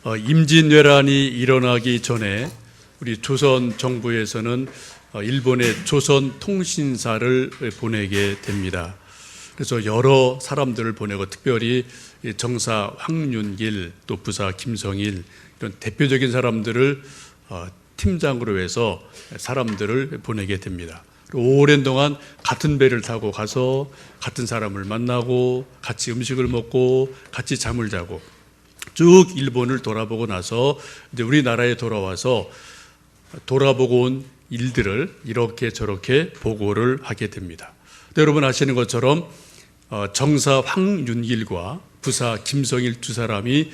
임진왜란이 일어나기 전에 우리 조선 정부에서는 일본의 조선통신사를 보내게 됩니다. 그래서 여러 사람들을 보내고 특별히 정사 황윤길 또 부사 김성일 이런 대표적인 사람들을 팀장으로 해서 사람들을 보내게 됩니다. 오랜 동안 같은 배를 타고 가서 같은 사람을 만나고 같이 음식을 먹고 같이 잠을 자고 쭉 일본을 돌아보고 나서 이제 우리나라에 돌아와서 돌아보고 온 일들을 이렇게 저렇게 보고를 하게 됩니다. 여러분 아시는 것처럼 정사 황윤길과 부사 김성일 두 사람이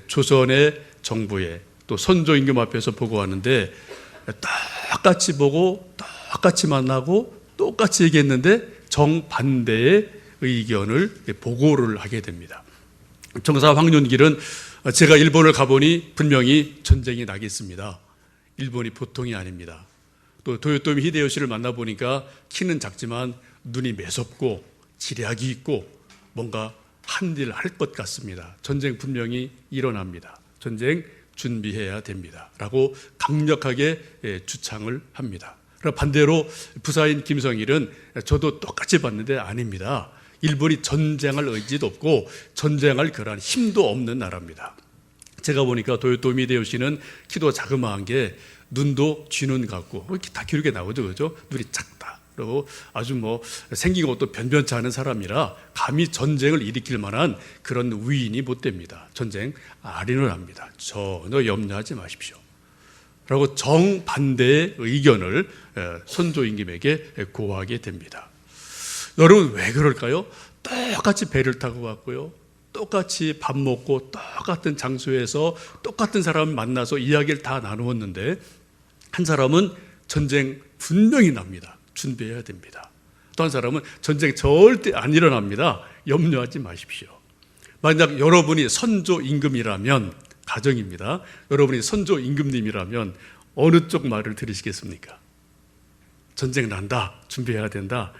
조선의 정부에 또 선조 임금 앞에서 보고하는데 똑같이 보고 똑같이 만나고 똑같이 얘기했는데 정반대의 의견을 보고를 하게 됩니다. 정사 황윤길은 제가 일본을 가보니 분명히 전쟁이 나겠습니다. 일본이 보통이 아닙니다. 또 도요토미 히데요시를 만나보니까 키는 작지만 눈이 매섭고 지략이 있고 뭔가 한 일 할 것 같습니다. 전쟁 분명히 일어납니다. 전쟁 준비해야 됩니다. 라고 강력하게 주창을 합니다. 반대로 부사인 김성일은 저도 똑같이 봤는데 아닙니다. 일본이 전쟁할 의지도 없고 전쟁할 그러한 힘도 없는 나라입니다. 제가 보니까 도요토미 히데요시는 키도 자그마한 게 눈도 쥐눈 같고 이렇게 다 기록에 나오죠, 그죠? 눈이 작다. 그리고 아주 생긴 것도 변변치 않은 사람이라 감히 전쟁을 일으킬 만한 그런 위인이 못 됩니다. 전쟁 아리는 합니다. 전혀 염려하지 마십시오. 라고 정반대의 의견을 선조 임금에게 고하게 됩니다. 여러분 왜 그럴까요? 똑같이 배를 타고 갔고요. 똑같이 밥 먹고 똑같은 장소에서 똑같은 사람을 만나서 이야기를 다 나누었는데 한 사람은 전쟁 분명히 납니다. 준비해야 됩니다. 또 한 사람은 전쟁 절대 안 일어납니다. 염려하지 마십시오. 만약 여러분이 선조 임금이라면 가정입니다. 여러분이 선조 임금님이라면 어느 쪽 말을 들으시겠습니까? 전쟁 난다. 준비해야 된다.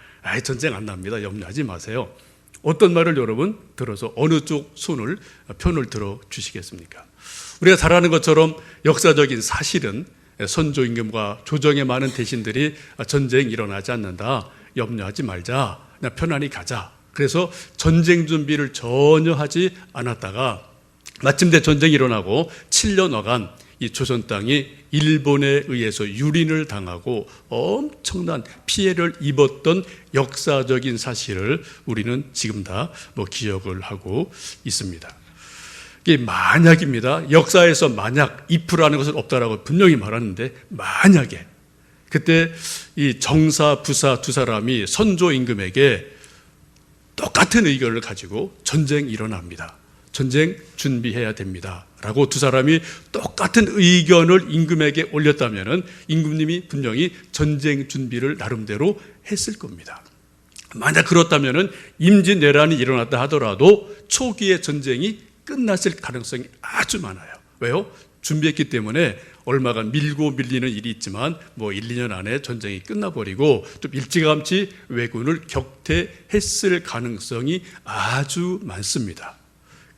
전쟁 안 납니다. 염려하지 마세요. 어떤 말을 여러분 들어서 어느 쪽 편을 들어 주시겠습니까? 우리가 잘 아는 것처럼 역사적인 사실은 선조 임금과 조정의 많은 대신들이 전쟁 일어나지 않는다. 염려하지 말자. 그냥 편안히 가자. 그래서 전쟁 준비를 전혀 하지 않았다가 마침내 전쟁이 일어나고 7년여간 이 조선 땅이 일본에 의해서 유린을 당하고 엄청난 피해를 입었던 역사적인 사실을 우리는 지금 다 기억을 하고 있습니다. 이게 만약입니다. 역사에서 만약 if라는 것은 없다라고 분명히 말하는데 만약에 그때 이 정사 부사 두 사람이 선조 임금에게 똑같은 의견을 가지고 전쟁이 일어납니다. 전쟁 준비해야 됩니다. 라고 두 사람이 똑같은 의견을 임금에게 올렸다면 임금님이 분명히 전쟁 준비를 나름대로 했을 겁니다. 만약 그렇다면 임진왜란이 일어났다 하더라도 초기에 전쟁이 끝났을 가능성이 아주 많아요. 왜요? 준비했기 때문에 얼마간 밀고 밀리는 일이 있지만 1, 2년 안에 전쟁이 끝나버리고 좀 일찌감치 왜군을 격퇴했을 가능성이 아주 많습니다.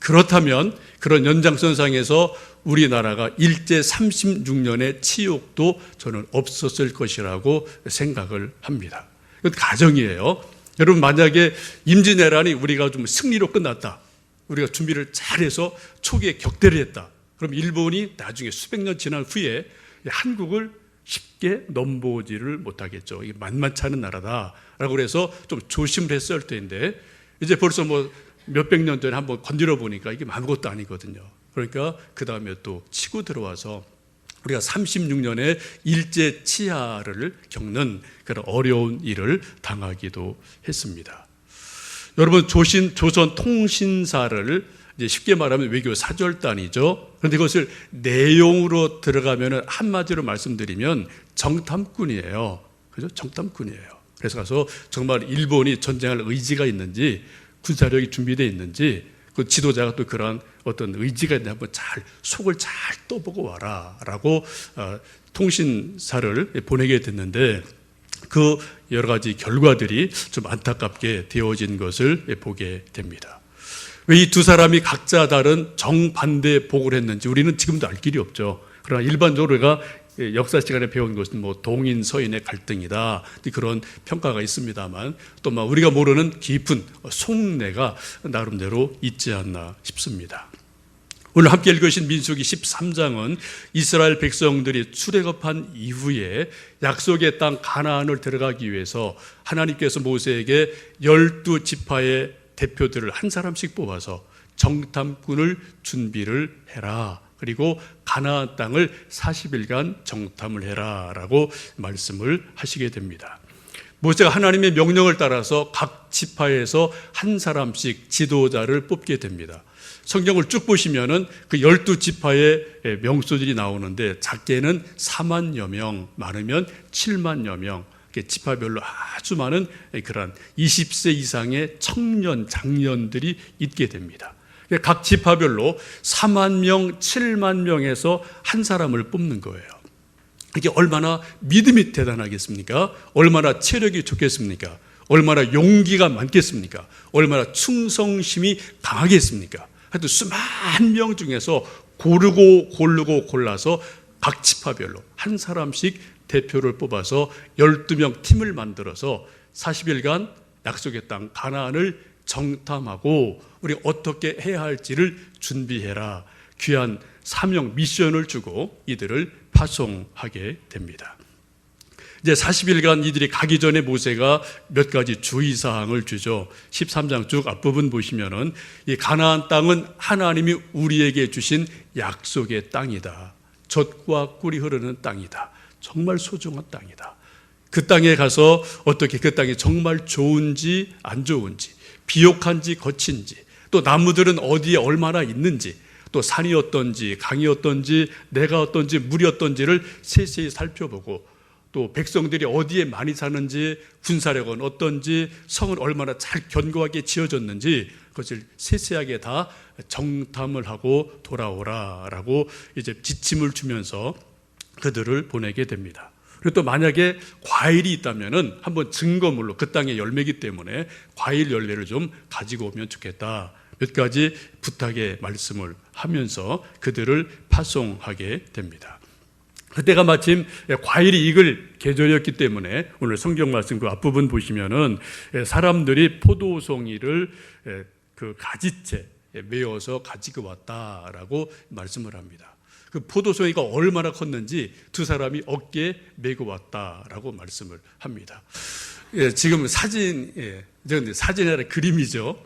그렇다면 그런 연장선상에서 우리나라가 일제 36년의 치욕도 저는 없었을 것이라고 생각을 합니다. 이건 가정이에요. 여러분 만약에 임진왜란이 우리가 좀 승리로 끝났다. 우리가 준비를 잘해서 초기에 격퇴를 했다. 그럼 일본이 나중에 수백 년 지난 후에 한국을 쉽게 넘보지를 못하겠죠. 이게 만만치 않은 나라다라고 그래서 좀 조심을 했을 때인데 이제 벌써 몇백 년 전에 한번 건드려 보니까 이게 아무것도 아니거든요. 그러니까 그 다음에 또 치고 들어와서 우리가 36년의 일제 치하를 겪는 그런 어려운 일을 당하기도 했습니다. 여러분 조선 통신사를 이제 쉽게 말하면 외교 사절단이죠. 그런데 그것을 내용으로 들어가면 한마디로 말씀드리면 정탐꾼이에요. 그죠? 정탐꾼이에요. 그래서 가서 정말 일본이 전쟁할 의지가 있는지 군사력이 준비되어 있는지 그 지도자가 또 그런 어떤 의지가 있는지 한번 속을 잘 떠보고 와라 라고 통신사를 보내게 됐는데 그 여러 가지 결과들이 좀 안타깝게 되어진 것을 보게 됩니다. 왜 이 두 사람이 각자 다른 정반대 복을 했는지 우리는 지금도 알 길이 없죠. 그러나 일반적으로 우리가 역사 시간에 배운 것은 뭐 동인 서인의 갈등이다 그런 평가가 있습니다만 또 우리가 모르는 깊은 속내가 나름대로 있지 않나 싶습니다. 오늘 함께 읽으신 민수기 13장은 이스라엘 백성들이 출애굽한 이후에 약속의 땅 가나안을 들어가기 위해서 하나님께서 모세에게 12지파의 대표들을 한 사람씩 뽑아서 정탐꾼을 준비를 해라. 그리고 가나안 땅을 40일간 정탐을 해라 라고 말씀을 하시게 됩니다. 모세가 하나님의 명령을 따라서 각 지파에서 한 사람씩 지도자를 뽑게 됩니다. 성경을 쭉 보시면은 그 12지파의 명수들이 나오는데 작게는 4만여 명, 많으면 7만여 명, 지파별로 아주 많은 그런 20세 이상의 청년, 장년들이 있게 됩니다. 각 지파별로 4만 명, 7만 명에서 한 사람을 뽑는 거예요. 이게 얼마나 믿음이 대단하겠습니까? 얼마나 체력이 좋겠습니까? 얼마나 용기가 많겠습니까? 얼마나 충성심이 강하겠습니까? 하여튼 수만 명 중에서 고르고 골라서 각 지파별로 한 사람씩 대표를 뽑아서 12명 팀을 만들어서 40일간 약속의 땅 가나안을 정탐하고 우리 어떻게 해야 할지를 준비해라. 귀한 사명 미션을 주고 이들을 파송하게 됩니다. 이제 40일간 이들이 가기 전에 모세가 몇 가지 주의사항을 주죠. 13장 쭉 앞부분 보시면은 이 가나안 땅은 하나님이 우리에게 주신 약속의 땅이다. 젖과 꿀이 흐르는 땅이다. 정말 소중한 땅이다. 그 땅에 가서 어떻게 그 땅이 정말 좋은지 안 좋은지, 비옥한지 거친지, 또 나무들은 어디에 얼마나 있는지, 또 산이 어떤지, 강이 어떤지, 내가 어떤지, 물이 어떤지를 세세히 살펴보고, 또 백성들이 어디에 많이 사는지, 군사력은 어떤지, 성은 얼마나 잘 견고하게 지어졌는지 그것을 세세하게 다 정탐을 하고 돌아오라라고 이제 지침을 주면서 그들을 보내게 됩니다. 그리고 또 만약에 과일이 있다면은 한번 증거물로 그 땅의 열매이기 때문에 과일 열매를 좀 가지고 오면 좋겠다. 몇 가지 부탁의 말씀을 하면서 그들을 파송하게 됩니다. 그때가 마침 과일이 익을 계절이었기 때문에 오늘 성경 말씀 그 앞부분 보시면은 사람들이 포도송이를 그 가지채 메어서 가지고 왔다라고 말씀을 합니다. 그 포도송이가 얼마나 컸는지 두 사람이 어깨에 메고 왔다라고 말씀을 합니다. 지금 사진이 아니라 그림이죠.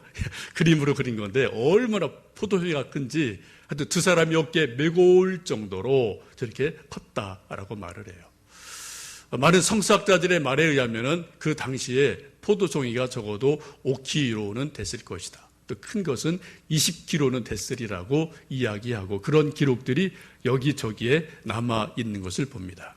그림으로 그린 건데 얼마나 포도송이가 큰지 하여튼 두 사람이 어깨에 메고 올 정도로 저렇게 컸다라고 말을 해요. 많은 성서학자들의 말에 의하면은 그 당시에 포도송이가 적어도 5kg는 됐을 것이다. 또 큰 것은 20kg는 됐으리라고 이야기하고 그런 기록들이 여기저기에 남아 있는 것을 봅니다.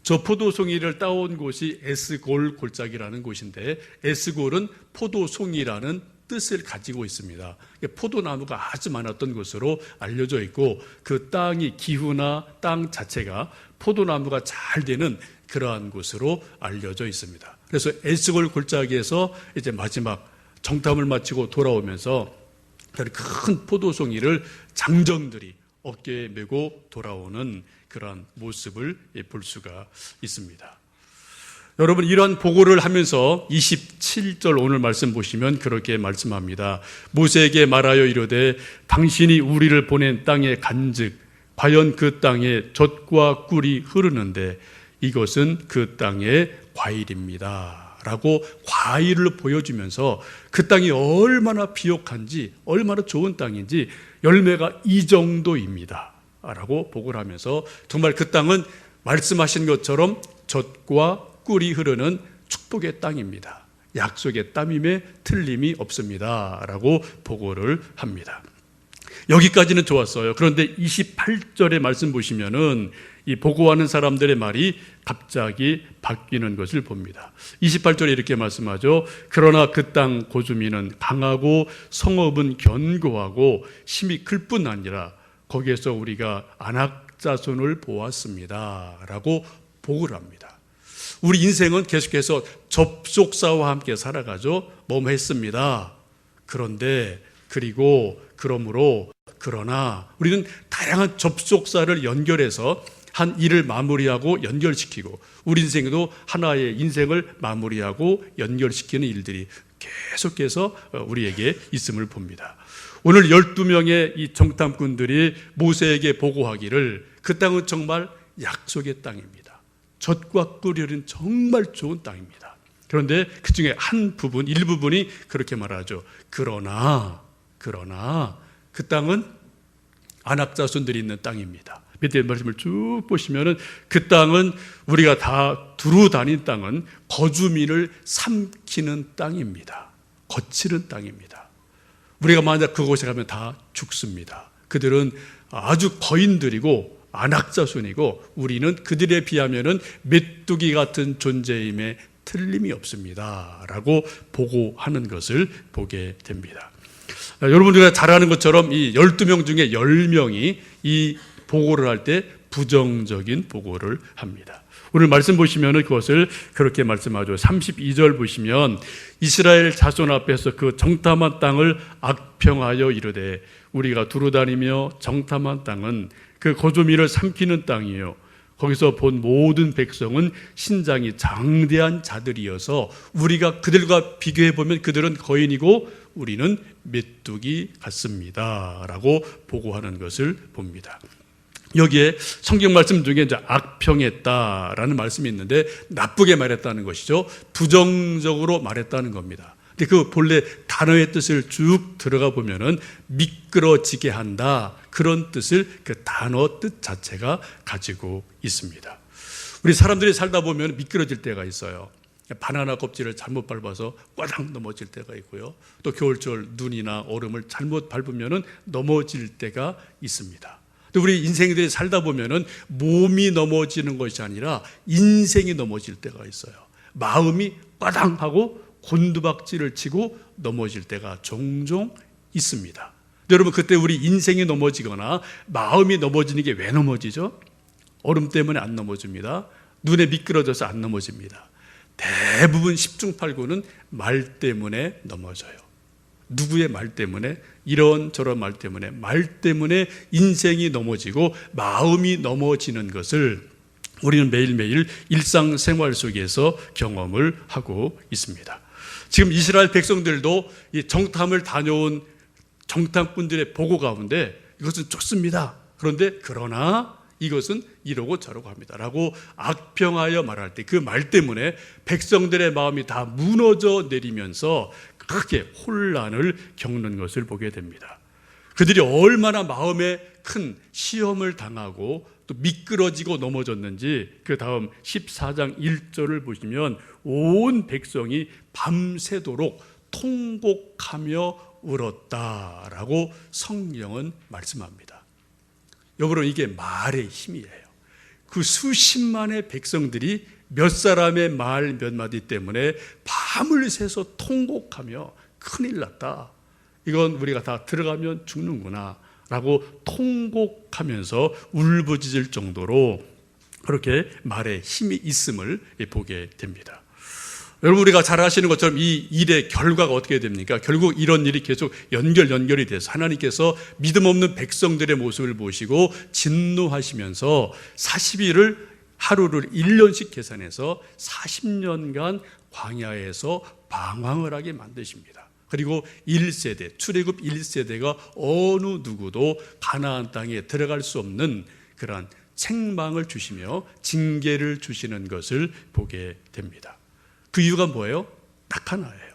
저 포도송이를 따온 곳이 에스골 골짜기라는 곳인데 에스골은 포도송이라는 뜻을 가지고 있습니다. 포도나무가 아주 많았던 것으로 알려져 있고 그 땅이 기후나 땅 자체가 포도나무가 잘 되는 그러한 곳으로 알려져 있습니다. 그래서 에스골 골짜기에서 이제 마지막 정탐을 마치고 돌아오면서 큰 포도송이를 장정들이 어깨에 메고 돌아오는 그러한 모습을 볼 수가 있습니다. 여러분 이러한 보고를 하면서 27절 오늘 말씀 보시면 그렇게 말씀합니다. 모세에게 말하여 이르되 당신이 우리를 보낸 땅에 간즉 과연 그 땅에 젖과 꿀이 흐르는데 이것은 그 땅의 과일입니다 라고 과일을 보여주면서 그 땅이 얼마나 비옥한지 얼마나 좋은 땅인지 열매가 이 정도입니다 라고 보고를 하면서 정말 그 땅은 말씀하신 것처럼 젖과 꿀이 흐르는 축복의 땅입니다. 약속의 땅임에 틀림이 없습니다 라고 보고를 합니다. 여기까지는 좋았어요. 그런데 28절의 말씀 보시면은 이 보고하는 사람들의 말이 갑자기 바뀌는 것을 봅니다. 28절에 이렇게 말씀하죠. 그러나 그 땅 고주민은 강하고 성읍은 견고하고 힘이 클 뿐 아니라 거기에서 우리가 안악자손을 보았습니다 라고 보고를 합니다. 우리 인생은 계속해서 접속사와 함께 살아가죠. 뭐뭐 했습니다. 그런데 그러나 우리는 다양한 접속사를 연결해서 한 일을 마무리하고 연결시키고 우리 인생도 하나의 인생을 마무리하고 연결시키는 일들이 계속해서 우리에게 있음을 봅니다. 오늘 12명의 이 정탐꾼들이 모세에게 보고하기를 그 땅은 정말 약속의 땅입니다. 젖과 꿀이 흐르는 정말 좋은 땅입니다. 그런데 그 중에 일부분이 그렇게 말하죠. 그러나 그 땅은 안악 자손들이 있는 땅입니다. 밑에 말씀을 쭉 보시면은 그 땅은 우리가 다 두루 다닌 땅은 거주민을 삼키는 땅입니다. 거치는 땅입니다. 우리가 만약 그곳에 가면 다 죽습니다. 그들은 아주 거인들이고 안악 자손이고 우리는 그들에 비하면은 메뚜기 같은 존재임에 틀림이 없습니다. 라고 보고하는 것을 보게 됩니다. 여러분들이 잘 아는 것처럼 이 12명 중에 10명이 이 보고를 할 때 부정적인 보고를 합니다. 오늘 말씀 보시면 그것을 그렇게 말씀하죠. 32절 보시면 이스라엘 자손 앞에서 그 정탐한 땅을 악평하여 이르되 우리가 두루다니며 정탐한 땅은 그 거주민을 삼키는 땅이요 거기서 본 모든 백성은 신장이 장대한 자들이어서 우리가 그들과 비교해 보면 그들은 거인이고 우리는 메뚜기 같습니다. 라고 보고하는 것을 봅니다. 여기에 성경 말씀 중에 이제 악평했다라는 말씀이 있는데 나쁘게 말했다는 것이죠. 부정적으로 말했다는 겁니다. 근데 그 본래 단어의 뜻을 쭉 들어가 보면은 미끄러지게 한다. 그런 뜻을 그 단어 뜻 자체가 가지고 있습니다. 우리 사람들이 살다 보면 미끄러질 때가 있어요. 바나나 껍질을 잘못 밟아서 꽈당 넘어질 때가 있고요. 또 겨울철 눈이나 얼음을 잘못 밟으면 넘어질 때가 있습니다. 또 우리 인생들이 살다 보면은 몸이 넘어지는 것이 아니라 인생이 넘어질 때가 있어요. 마음이 꽈당하고 곤두박질을 치고 넘어질 때가 종종 있습니다. 여러분 그때 우리 인생이 넘어지거나 마음이 넘어지는 게 왜 넘어지죠? 얼음 때문에 안 넘어집니다. 눈에 미끄러져서 안 넘어집니다. 대부분 10중 8구는 말 때문에 넘어져요. 누구의 말 때문에 이런저런 말 때문에 인생이 넘어지고 마음이 넘어지는 것을 우리는 매일매일 일상생활 속에서 경험을 하고 있습니다. 지금 이스라엘 백성들도 이 정탐을 다녀온 정탐꾼들의 보고 가운데 이것은 좋습니다. 그러나 이것은 이러고 저러고 합니다. 라고 악평하여 말할 때 그 말 때문에 백성들의 마음이 다 무너져 내리면서 크게 혼란을 겪는 것을 보게 됩니다. 그들이 얼마나 마음에 큰 시험을 당하고 또 미끄러지고 넘어졌는지 그 다음 14장 1절을 보시면 온 백성이 밤새도록 통곡하며 울었다라고 성경은 말씀합니다. 여러분 이게 말의 힘이에요. 그 수십만의 백성들이 몇 사람의 말 몇 마디 때문에 밤을 새서 통곡하며 큰일 났다. 이건 우리가 다 들어가면 죽는구나 라고 통곡하면서 울부짖을 정도로 그렇게 말에 힘이 있음을 보게 됩니다. 여러분 우리가 잘 아시는 것처럼 이 일의 결과가 어떻게 됩니까? 결국 이런 일이 계속 연결이 돼서 하나님께서 믿음 없는 백성들의 모습을 보시고 진노하시면서 40일을 하루를 1년씩 계산해서 40년간 광야에서 방황을 하게 만드십니다. 그리고 1세대, 출애굽 1세대가 어느 누구도 가나안 땅에 들어갈 수 없는 그러한 책망을 주시며 징계를 주시는 것을 보게 됩니다. 그 이유가 뭐예요? 딱 하나예요.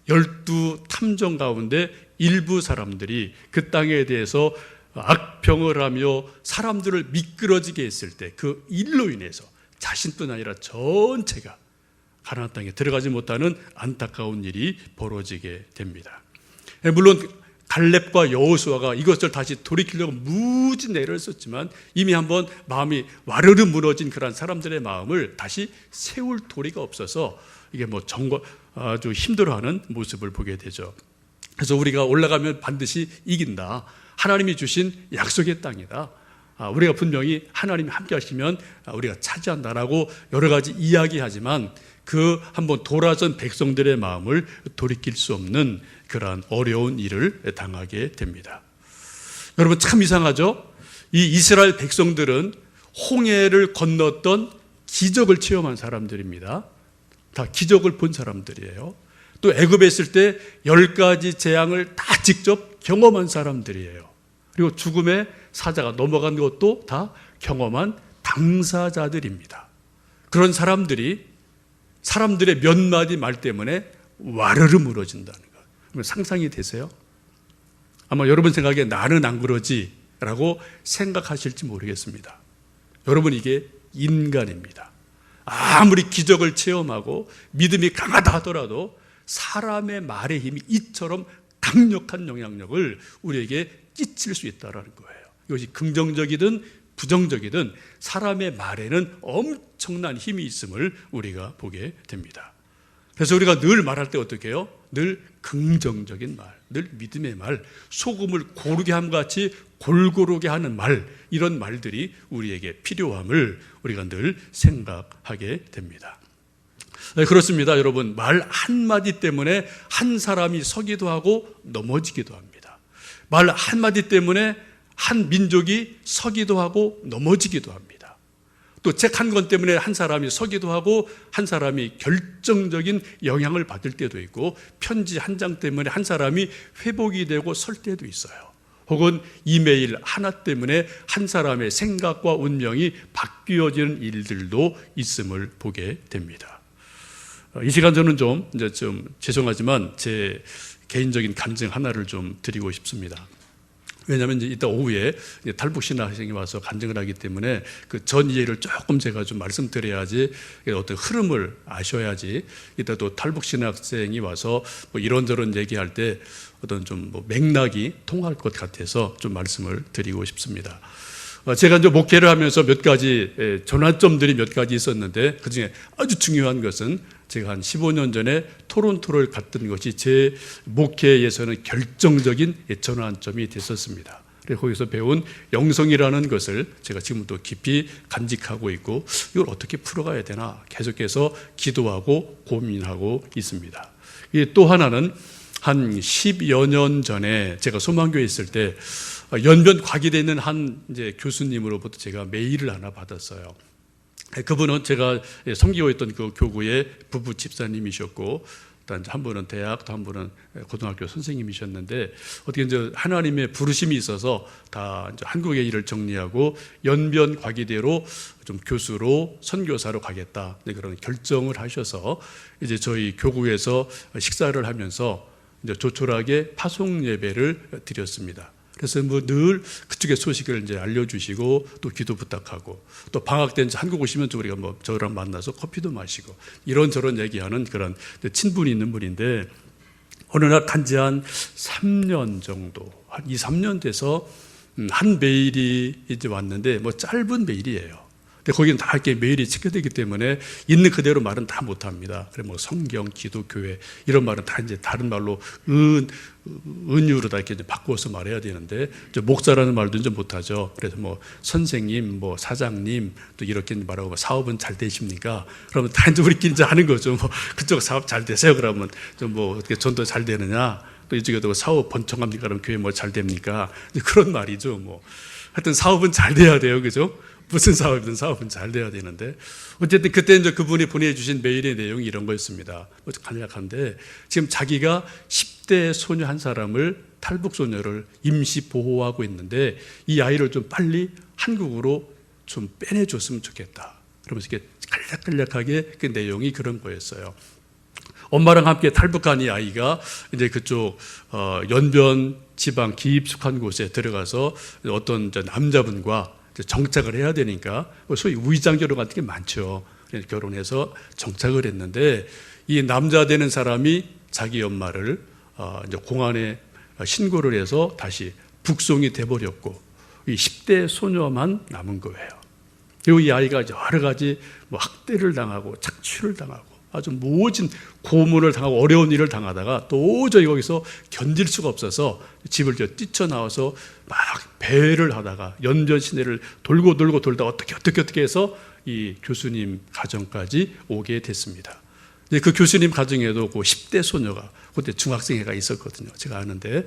12 탐정 가운데 일부 사람들이 그 땅에 대해서 악평을 하며 사람들을 미끄러지게 했을 때 그 일로 인해서 자신뿐 아니라 전체가 가나안 땅에 들어가지 못하는 안타까운 일이 벌어지게 됩니다. 물론 갈렙과 여호수아가 이것을 다시 돌이키려고 무지 애를 썼지만 이미 한번 마음이 와르르 무너진 그런 사람들의 마음을 다시 세울 도리가 없어서 이게 아주 힘들어하는 모습을 보게 되죠. 그래서 우리가 올라가면 반드시 이긴다. 하나님이 주신 약속의 땅이다. 우리가 분명히 하나님이 함께 하시면 우리가 차지한다라고 여러 가지 이야기하지만 그 한번 돌아선 백성들의 마음을 돌이킬 수 없는 그러한 어려운 일을 당하게 됩니다. 여러분 참 이상하죠? 이 이스라엘 백성들은 홍해를 건넜던 기적을 체험한 사람들입니다. 다 기적을 본 사람들이에요. 또 애굽에 있을 때 10가지 재앙을 다 직접 경험한 사람들이에요. 그리고 죽음의 사자가 넘어간 것도 다 경험한 당사자들입니다. 그런 사람들이 사람들의 몇 마디 말 때문에 와르르 무너진다는 거. 상상이 되세요? 아마 여러분 생각에 나는 안 그러지 라고 생각하실지 모르겠습니다. 여러분 이게 인간입니다. 아무리 기적을 체험하고 믿음이 강하다 하더라도 사람의 말의 힘이 이처럼 강력한 영향력을 우리에게 끼칠 수 있다는 거예요. 이것이 긍정적이든 부정적이든 사람의 말에는 엄청난 힘이 있음을 우리가 보게 됩니다. 그래서 우리가 늘 말할 때 어떻게 해요? 늘 긍정적인 말, 늘 믿음의 말, 소금을 고르게 함과 같이 골고루게 하는 말, 이런 말들이 우리에게 필요함을 우리가 늘 생각하게 됩니다. 네, 그렇습니다. 여러분, 말 한마디 때문에 한 사람이 서기도 하고 넘어지기도 합니다. 말 한마디 때문에 한 민족이 서기도 하고 넘어지기도 합니다. 또 책 한 권 때문에 한 사람이 서기도 하고 한 사람이 결정적인 영향을 받을 때도 있고, 편지 한 장 때문에 한 사람이 회복이 되고 설 때도 있어요. 혹은 이메일 하나 때문에 한 사람의 생각과 운명이 바뀌어지는 일들도 있음을 보게 됩니다. 이 시간 저는 좀 죄송하지만 제 개인적인 간증 하나를 좀 드리고 싶습니다. 왜냐하면 이제 이따 오후에 탈북 신학생이 와서 간증을 하기 때문에 그 전 이해를 조금 제가 좀 말씀드려야지, 어떤 흐름을 아셔야지 이따 또 탈북 신학생이 와서 뭐 이런저런 얘기할 때 어떤 좀 뭐 맥락이 통할 것 같아서 좀 말씀을 드리고 싶습니다. 제가 이제 목회를 하면서 몇 가지 전환점들이 몇 가지 있었는데, 그 중에 아주 중요한 것은 제가 한 15년 전에 토론토를 갔던 것이 제 목회에서는 결정적인 전환점이 됐었습니다. 그래서 거기서 배운 영성이라는 것을 제가 지금도 깊이 간직하고 있고, 이걸 어떻게 풀어가야 되나 계속해서 기도하고 고민하고 있습니다. 또 하나는 한 10여 년 전에 제가 소망교회에 있을 때 연변 과기되어 있는 한 이제 교수님으로부터 제가 메일을 하나 받았어요. 그분은 제가 섬기고 있던 그 교구의 부부 집사님이셨고, 한 분은 대학, 또 한 분은 고등학교 선생님이셨는데, 어떻게 이제 하나님의 부르심이 있어서 다 이제 한국의 일을 정리하고 연변 과기대로 좀 교수로 선교사로 가겠다, 그런 결정을 하셔서 이제 저희 교구에서 식사를 하면서 이제 조촐하게 파송 예배를 드렸습니다. 그래서 뭐 늘 그쪽의 소식을 이제 알려주시고 또 기도 부탁하고, 또 방학 때 이제 한국 오시면 우리가 뭐 저랑 만나서 커피도 마시고 이런저런 얘기하는 그런 친분이 있는 분인데, 어느 날 간지 한 3년 정도, 한 2, 3년 돼서 한 메일이 이제 왔는데, 뭐 짧은 메일이에요. 근데 거기는 다 이렇게 메일이 체크되기 때문에 있는 그대로 말은 다 못합니다. 그래 뭐 성경, 기도, 교회 이런 말은 다 이제 다른 말로 은유로 다 이렇게 바꾸어서 말해야 되는데, 목사라는 말도 이제 못하죠. 그래서 뭐 선생님, 뭐 사장님, 또 이렇게 말하고 사업은 잘 되십니까? 그러면 다 이제 우리끼리 이제 하는 거죠. 뭐 그쪽 사업 잘 되세요? 그러면 좀 뭐 어떻게 전도 잘 되느냐? 또 이쪽에도 사업 번창합니까? 그러면 교회 뭐 잘 됩니까? 그런 말이죠. 뭐 하여튼 사업은 잘 돼야 돼요, 그죠? 무슨 사업이든 사업은 잘 돼야 되는데, 어쨌든 그때 이제 그분이 보내주신 메일의 내용이 이런 거였습니다. 간략한데, 지금 자기가 10대 소녀 한 사람을, 탈북 소녀를 임시 보호하고 있는데, 이 아이를 좀 빨리 한국으로 좀 빼내줬으면 좋겠다. 그러면서 이렇게 간략간략하게 그 내용이 그런 거였어요. 엄마랑 함께 탈북한 이 아이가 이제 그쪽 연변 지방 기입숙한 곳에 들어가서 어떤 남자분과 정착을 해야 되니까 소위 우이장 결혼 같은 게 많죠. 결혼해서 정착을 했는데, 이 남자 되는 사람이 자기 엄마를 이제 공안에 신고를 해서 다시 북송이 돼버렸고, 이 10대 소녀만 남은 거예요. 그리고 이 아이가 여러 가지 뭐 학대를 당하고 착취를 당하고 아주 모진 고문을 당하고 어려운 일을 당하다가 도저히 거기서 견딜 수가 없어서 집을 뛰쳐나와서 막 배회를 하다가 연변 시내를 돌고 돌다 어떻게 해서 이 교수님 가정까지 오게 됐습니다. 이제 그 교수님 가정에도 그 10대 소녀가 그때 중학생애가 있었거든요. 제가 아는데.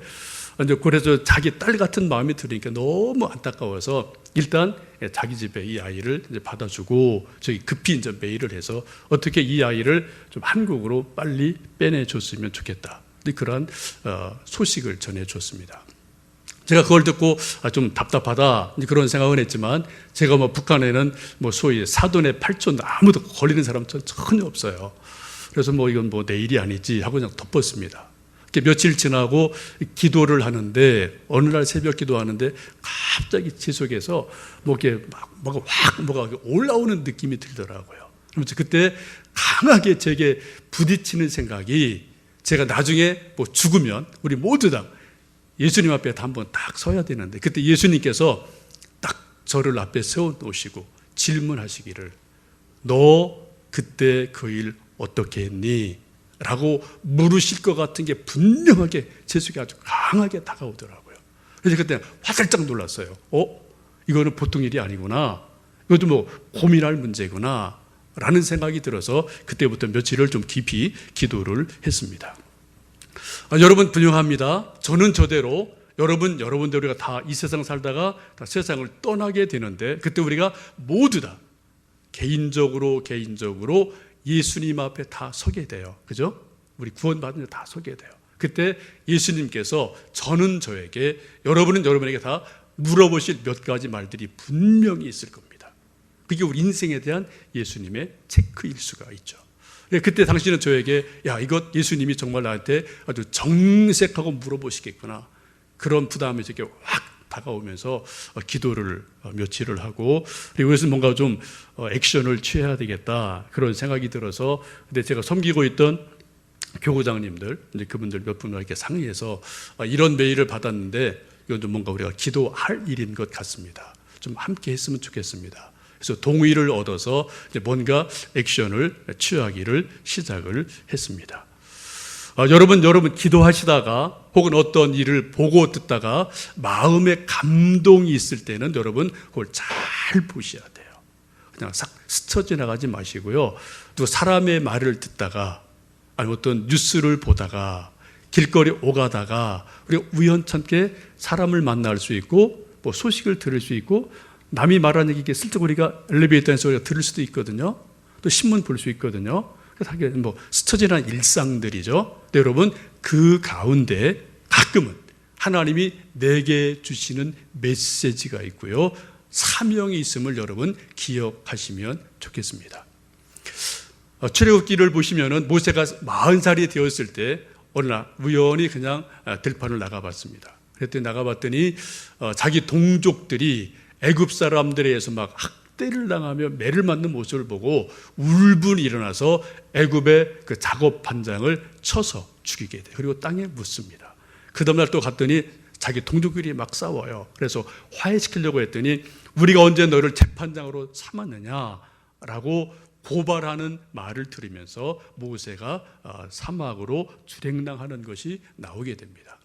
이제 그래서 자기 딸 같은 마음이 들으니까 너무 안타까워서 일단 자기 집에 이 아이를 이제 받아주고 저기 급히 이제 메일을 해서 어떻게 이 아이를 좀 한국으로 빨리 빼내줬으면 좋겠다. 그러한 소식을 전해줬습니다. 제가 그걸 듣고 좀 답답하다 그런 생각은 했지만 제가 뭐 북한에는 뭐 소위 사돈의 팔촌 아무도 걸리는 사람 전혀 없어요. 그래서 뭐 이건 뭐 내 일이 아니지 하고 그냥 덮었습니다. 며칠 지나고 기도를 하는데 어느 날 새벽 기도하는데 갑자기 제 속에서 뭐가 올라오는 느낌이 들더라고요. 그래서 그때 강하게 제게 부딪히는 생각이 제가 나중에 뭐 죽으면 우리 모두 다 예수님 앞에 한번 딱 서야 되는데 그때 예수님께서 딱 저를 앞에 세워 놓으시고 질문하시기를 너 그때 그 일 어떻게 했니? 라고 물으실 것 같은 게 분명하게 제 속에 아주 강하게 다가오더라고요. 그래서 그때 화들짝 놀랐어요. 이거는 보통 일이 아니구나. 이것도 뭐 고민할 문제구나. 라는 생각이 들어서 그때부터 며칠을 좀 깊이 기도를 했습니다. 여러분 분명합니다. 저는 저대로 여러분대로 우리가 다 이 세상 살다가 다 세상을 떠나게 되는데 그때 우리가 모두 다 개인적으로 예수님 앞에 다 서게 돼요. 그죠? 우리 구원받은 데 다 서게 돼요. 그때 예수님께서 저는 저에게 여러분은 여러분에게 다 물어보실 몇 가지 말들이 분명히 있을 겁니다. 그게 우리 인생에 대한 예수님의 체크일 수가 있죠. 그때 당신은 저에게 이것 예수님이 정말 나한테 아주 정색하고 물어보시겠구나. 그런 부담이 저에게 확 다가오면서 기도를 며칠을 하고 그리고 그래서 뭔가 좀 액션을 취해야 되겠다 그런 생각이 들어서 근데 제가 섬기고 있던 교구장님들 이제 그분들 몇 분과 이렇게 상의해서 이런 메일을 받았는데 이건 좀 뭔가 우리가 기도할 일인 것 같습니다. 좀 함께 했으면 좋겠습니다. 그래서 동의를 얻어서 이제 뭔가 액션을 취하기를 시작을 했습니다. 여러분 기도하시다가 혹은 어떤 일을 보고 듣다가 마음에 감동이 있을 때는 여러분 그걸 잘 보셔야 돼요. 그냥 싹 스쳐 지나가지 마시고요. 또 사람의 말을 듣다가 아니면 어떤 뉴스를 보다가 길거리 오가다가 우리가 우연찮게 사람을 만날 수 있고 뭐 소식을 들을 수 있고 남이 말하는 얘기 슬쩍 우리가 엘리베이터에서 우리가 들을 수도 있거든요. 또 신문 볼 수 있거든요. 하게 뭐 스쳐 지나간 일상들이죠. 근데 여러분 그 가운데 가끔은 하나님이 내게 주시는 메시지가 있고요. 사명이 있음을 여러분 기억하시면 좋겠습니다. 출애굽기를 보시면은 모세가 40살이 되었을 때 어느 날 우연히 그냥 들판을 나가봤습니다. 그랬더니 나가봤더니 자기 동족들이 애굽 사람들에 의해서 막 학대를 당하며 매를 맞는 모습을 보고 울분이 일어나서 애굽의 그 작업 반장을 쳐서 죽이게 돼요. 그리고 땅에 묻습니다. 그 다음날 또 갔더니 자기 동족끼리 막 싸워요. 그래서 화해시키려고 했더니 우리가 언제 너를 재판장으로 삼았느냐라고 고발하는 말을 들으면서 모세가 사막으로 출행당하는 것이 나오게 됩니다.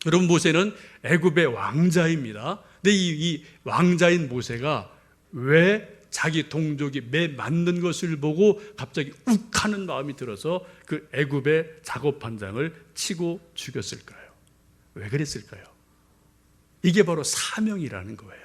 여러분 모세는 애굽의 왕자입니다. 근데 이 왕자인 모세가 왜 자기 동족이 매 맞는 것을 보고 갑자기 욱하는 마음이 들어서 그 애굽의 작업반장을 치고 죽였을까요? 왜 그랬을까요? 이게 바로 사명이라는 거예요.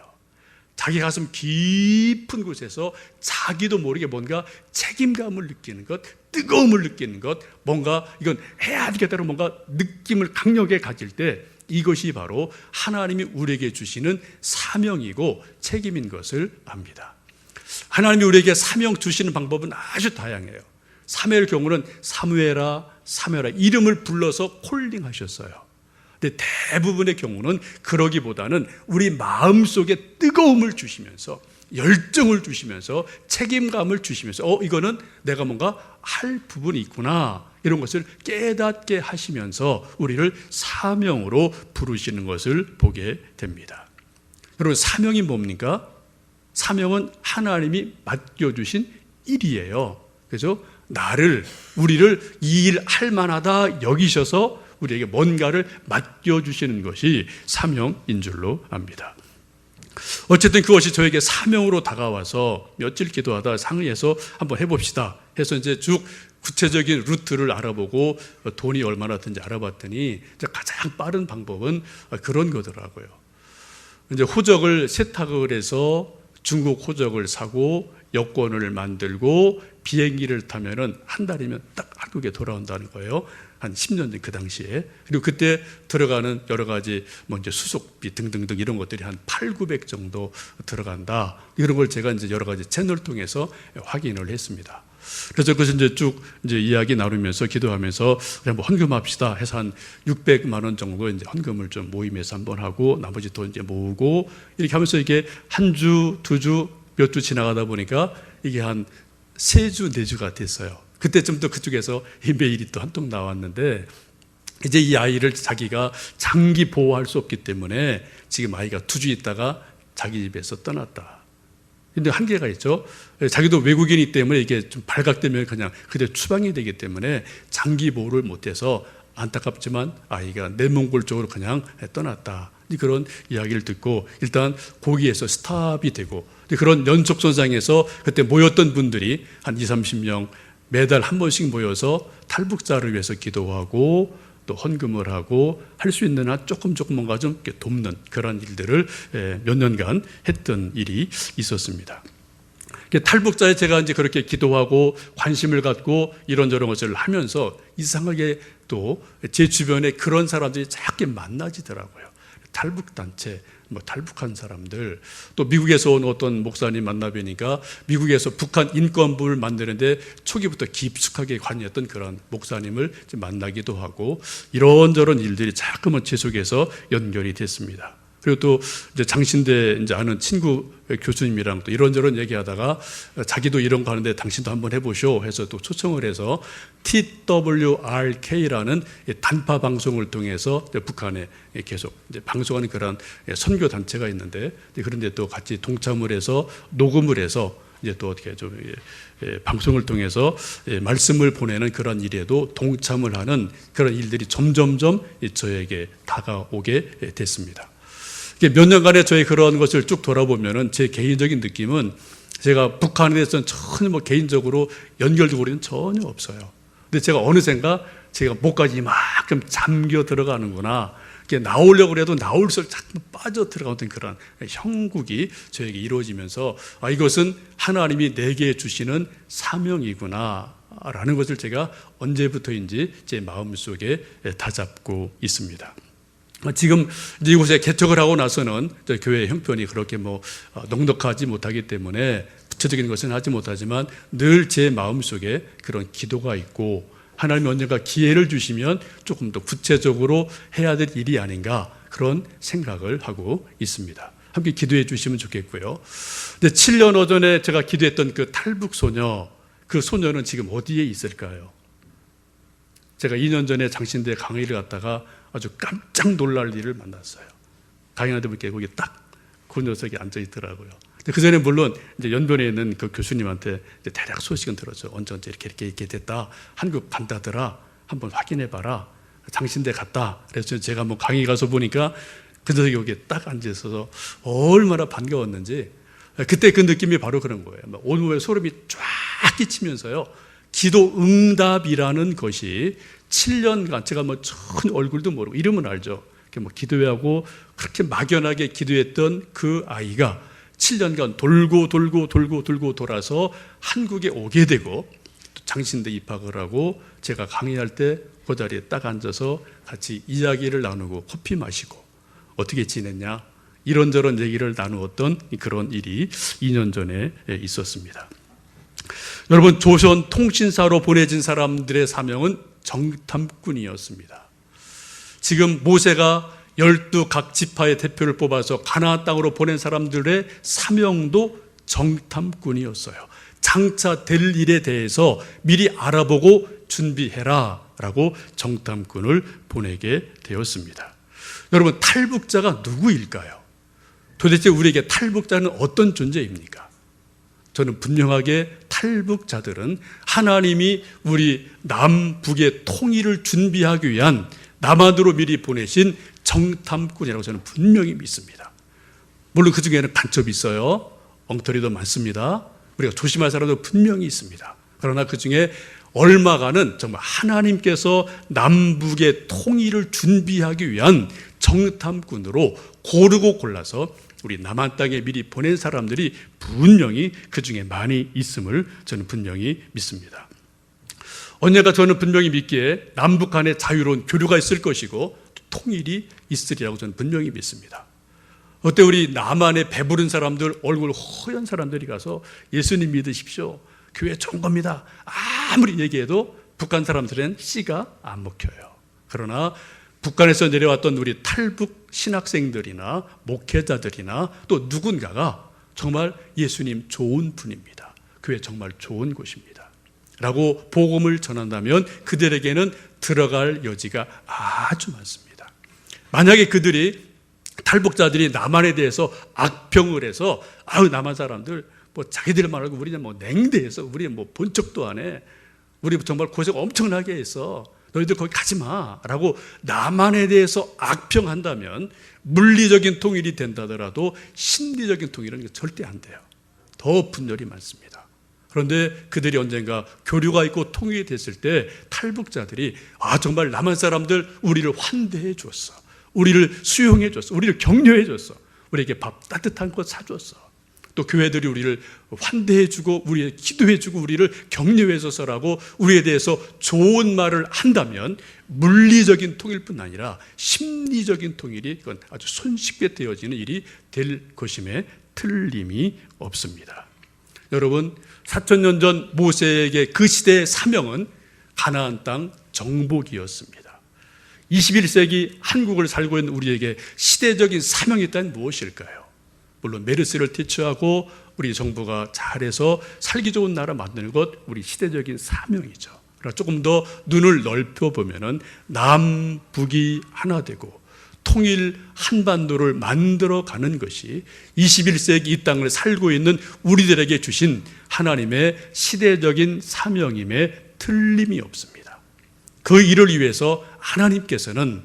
자기 가슴 깊은 곳에서 자기도 모르게 뭔가 책임감을 느끼는 것, 뜨거움을 느끼는 것, 뭔가 이건 해야 되겠다는 뭔가 느낌을 강력하게 가질 때 이것이 바로 하나님이 우리에게 주시는 사명이고 책임인 것을 압니다. 하나님이 우리에게 사명 주시는 방법은 아주 다양해요. 사무엘 경우는 사무엘아 이름을 불러서 콜링하셨어요. 근데 대부분의 경우는 그러기보다는 우리 마음속에 뜨거움을 주시면서 열정을 주시면서 책임감을 주시면서 이거는 내가 뭔가 할 부분이 있구나 이런 것을 깨닫게 하시면서 우리를 사명으로 부르시는 것을 보게 됩니다. 여러분 사명이 뭡니까? 사명은 하나님이 맡겨주신 일이에요. 그래서 우리를 이 일 할 만하다 여기셔서 우리에게 뭔가를 맡겨주시는 것이 사명인 줄로 압니다. 어쨌든 그것이 저에게 사명으로 다가와서 며칠 기도하다 상의해서 한번 해봅시다 해서 이제 쭉 구체적인 루트를 알아보고 돈이 얼마나 든지 알아봤더니 이제 가장 빠른 방법은 그런 거더라고요. 이제 호적을 세탁을 해서 중국 호적을 사고 여권을 만들고 비행기를 타면은 한 달이면 딱 한국에 돌아온다는 거예요. 한 10년 전 그 당시에. 그리고 그때 들어가는 여러 가지 뭐 이제 수속비 등등등 이런 것들이 한 8,900 정도 들어간다. 이런 걸 제가 이제 여러 가지 채널 통해서 확인을 했습니다. 그래서 그것을 이제 쭉 이제 이야기 나누면서 기도하면서 그냥 뭐 헌금합시다 해서 한 600만 원 정도 이제 헌금을 좀 모임에서 한번 하고 나머지 돈 이제 모으고 이렇게 하면서 이게 한 주, 두 주, 몇 주 지나가다 보니까 이게 한 3주, 4주가 됐어요. 그때쯤 또 그쪽에서 메일이 또 한 통 나왔는데 이제 이 아이를 자기가 장기 보호할 수 없기 때문에 지금 아이가 2주 있다가 자기 집에서 떠났다. 근데 한계가 있죠. 자기도 외국인이기 때문에 이게 좀 발각되면 그냥 그대로 추방이 되기 때문에 장기 보호를 못해서 안타깝지만 아이가 내몽골 쪽으로 그냥 떠났다. 그런 이야기를 듣고 일단 거기에서 스탑이 되고 그런 연속선상에서 그때 모였던 분들이 한 20, 30명 매달 한 번씩 모여서 탈북자를 위해서 기도하고 또 헌금을 하고 할 수 있는 한 조금 뭔가 좀 돕는 그런 일들을 몇 년간 했던 일이 있었습니다. 탈북자에 제가 이제 그렇게 기도하고 관심을 갖고 이런저런 것을 하면서 이상하게 또 제 주변에 그런 사람들이 자꾸 만나지더라고요. 탈북단체, 뭐 탈북한 사람들, 또 미국에서 온 어떤 목사님 만나뵈니까 미국에서 북한 인권부를 만드는데 초기부터 깊숙하게 관여했던 그런 목사님을 만나기도 하고 이런저런 일들이 자꾸만 제 속에서 연결이 됐습니다. 그리고 또 이제 장신대 이제 아는 친구 교수님이랑 또 이런저런 얘기하다가 자기도 이런 거 하는데 당신도 한번 해보쇼 해서 또 초청을 해서 TWRK라는 단파 방송을 통해서 북한에 계속 이제 방송하는 그런 선교 단체가 있는데 그런데 또 같이 동참을 해서 녹음을 해서 이제 또 어떻게 좀 방송을 통해서 말씀을 보내는 그런 일에도 동참을 하는 그런 일들이 점점점 저에게 다가오게 됐습니다. 몇 년간의 저의 그런 것을 쭉 돌아보면은 제 개인적인 느낌은 제가 북한에 대해서는 전혀 뭐 개인적으로 연결되고는 전혀 없어요. 근데 제가 어느샌가 제가 목까지 이만큼 잠겨 들어가는구나. 나오려고 해도 나올수록 자꾸 빠져 들어가는 그런 형국이 저에게 이루어지면서 이것은 하나님이 내게 주시는 사명이구나 라는 것을 제가 언제부터인지 제 마음속에 다잡고 있습니다. 지금 이곳에 개척을 하고 나서는 교회 형편이 그렇게 뭐 넉넉하지 못하기 때문에 구체적인 것은 하지 못하지만 늘 제 마음속에 그런 기도가 있고 하나님이 언젠가 기회를 주시면 조금 더 구체적으로 해야 될 일이 아닌가 그런 생각을 하고 있습니다. 함께 기도해 주시면 좋겠고요. 근데 7년 전에 제가 기도했던 그 탈북 소녀, 그 소녀는 지금 어디에 있을까요? 제가 2년 전에 장신대 강의를 갔다가 아주 깜짝 놀랄 일을 만났어요. 강의하다 보니까 거기 딱 그 녀석이 앉아 있더라고요. 그 전에 물론 이제 연변에 있는 그 교수님한테 이제 대략 소식은 들었죠. 언제 이렇게 됐다. 한국 간다더라. 한번 확인해 봐라. 장신대 갔다. 그래서 제가 뭐 강의 가서 보니까 그 녀석이 여기에 딱 앉아 있어서 얼마나 반가웠는지 그때 그 느낌이 바로 그런 거예요. 온몸에 소름이 쫙 끼치면서요. 기도 응답이라는 것이 7년간 제가 뭐 전혀 얼굴도 모르고 이름은 알죠. 이렇게 뭐 기도하고 그렇게 막연하게 기도했던 그 아이가 7년간 돌고 돌아서 한국에 오게 되고 또 장신대 입학을 하고 제가 강의할 때 그 자리에 딱 앉아서 같이 이야기를 나누고 커피 마시고 어떻게 지냈냐 이런저런 얘기를 나누었던 그런 일이 2년 전에 있었습니다. 여러분, 조선 통신사로 보내진 사람들의 사명은 정탐꾼이었습니다. 지금 모세가 12 각 지파의 대표를 뽑아서 가나안 땅으로 보낸 사람들의 사명도 정탐꾼이었어요. 장차 될 일에 대해서 미리 알아보고 준비해라 라고 정탐꾼을 보내게 되었습니다. 여러분, 탈북자가 누구일까요? 도대체 우리에게 탈북자는 어떤 존재입니까? 저는 분명하게 탈북자들은 하나님이 우리 남북의 통일을 준비하기 위한 남한으로 미리 보내신 정탐꾼이라고 저는 분명히 믿습니다. 물론 그 중에는 간첩이 있어요. 엉터리도 많습니다. 우리가 조심할 사람도 분명히 있습니다. 그러나 그 중에 얼마가는 정말 하나님께서 남북의 통일을 준비하기 위한 정탐꾼으로 고르고 골라서 우리 남한 땅에 미리 보낸 사람들이 분명히 그 중에 많이 있음을 저는 분명히 믿습니다. 언젠가 저는 분명히 믿기에 남북 간에 자유로운 교류가 있을 것이고 통일이 있으리라고 저는 분명히 믿습니다. 어때 우리 남한에 배부른 사람들, 얼굴 허연 사람들이 가서 예수님 믿으십시오, 교회 좋은 겁니다, 아무리 얘기해도 북한 사람들은 씨가 안 먹혀요. 그러나 북한에서 내려왔던 우리 탈북 신학생들이나 목회자들이나 또 누군가가 정말 예수님 좋은 분입니다, 교회 정말 좋은 곳입니다 라고 복음을 전한다면 그들에게는 들어갈 여지가 아주 많습니다. 만약에 그들이 탈북자들이 남한에 대해서 악평을 해서 남한 사람들 뭐 자기들 말하고 우리는 뭐 냉대해서 우리 뭐 본 척도 안 해, 우리 정말 고생 엄청나게 했어, 너희들 거기 가지 마라고 남한에 대해서 악평한다면 물리적인 통일이 된다더라도 심리적인 통일은 절대 안 돼요. 더 분열이 많습니다. 그런데 그들이 언젠가 교류가 있고 통일이 됐을 때 탈북자들이 정말 남한 사람들 우리를 환대해 줬어, 우리를 수용해 줬어, 우리를 격려해 줬어, 우리에게 밥 따뜻한 것 사줬어, 또 교회들이 우리를 환대해 주고 우리에게 기도해 주고 우리를 격려해 줘서라고 우리에 대해서 좋은 말을 한다면 물리적인 통일뿐 아니라 심리적인 통일이 그건 아주 손쉽게 되어지는 일이 될 것임에 틀림이 없습니다. 여러분, 4,000년 전 모세에게 그 시대의 사명은 가나안 땅 정복이었습니다. 21세기 한국을 살고 있는 우리에게 시대적인 사명이 있다면 무엇일까요? 물론 메르스를 퇴치하고 우리 정부가 잘해서 살기 좋은 나라 만드는 것, 우리 시대적인 사명이죠. 그러나 조금 더 눈을 넓혀보면 남북이 하나 되고 통일 한반도를 만들어가는 것이 21세기 이 땅을 살고 있는 우리들에게 주신 하나님의 시대적인 사명임에 틀림이 없습니다. 그 일을 위해서 하나님께서는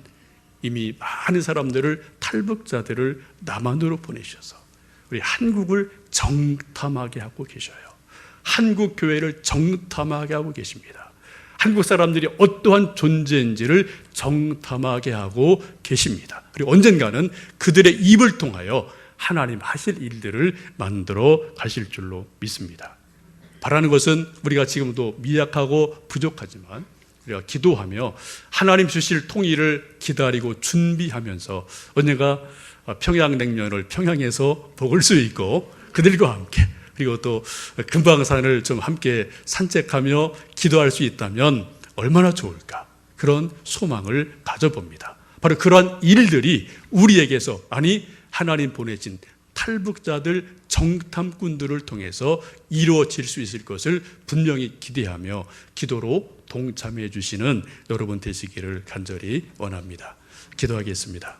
이미 많은 사람들을, 탈북자들을 남한으로 보내셔서 우리 한국을 정탐하게 하고 계셔요. 한국 교회를 정탐하게 하고 계십니다. 한국 사람들이 어떠한 존재인지를 정탐하게 하고 계십니다. 그리고 언젠가는 그들의 입을 통하여 하나님 하실 일들을 만들어 가실 줄로 믿습니다. 바라는 것은 우리가 지금도 미약하고 부족하지만 우리가 기도하며 하나님 주실 통일을 기다리고 준비하면서 언젠가 평양냉면을 평양에서 먹을 수 있고 그들과 함께, 그리고 또 금방산을 좀 함께 산책하며 기도할 수 있다면 얼마나 좋을까, 그런 소망을 가져봅니다. 바로 그러한 일들이 우리에게서, 아니 하나님 보내신 탈북자들, 정탐꾼들을 통해서 이루어질 수 있을 것을 분명히 기대하며 기도로 동참해 주시는 여러분 되시기를 간절히 원합니다. 기도하겠습니다.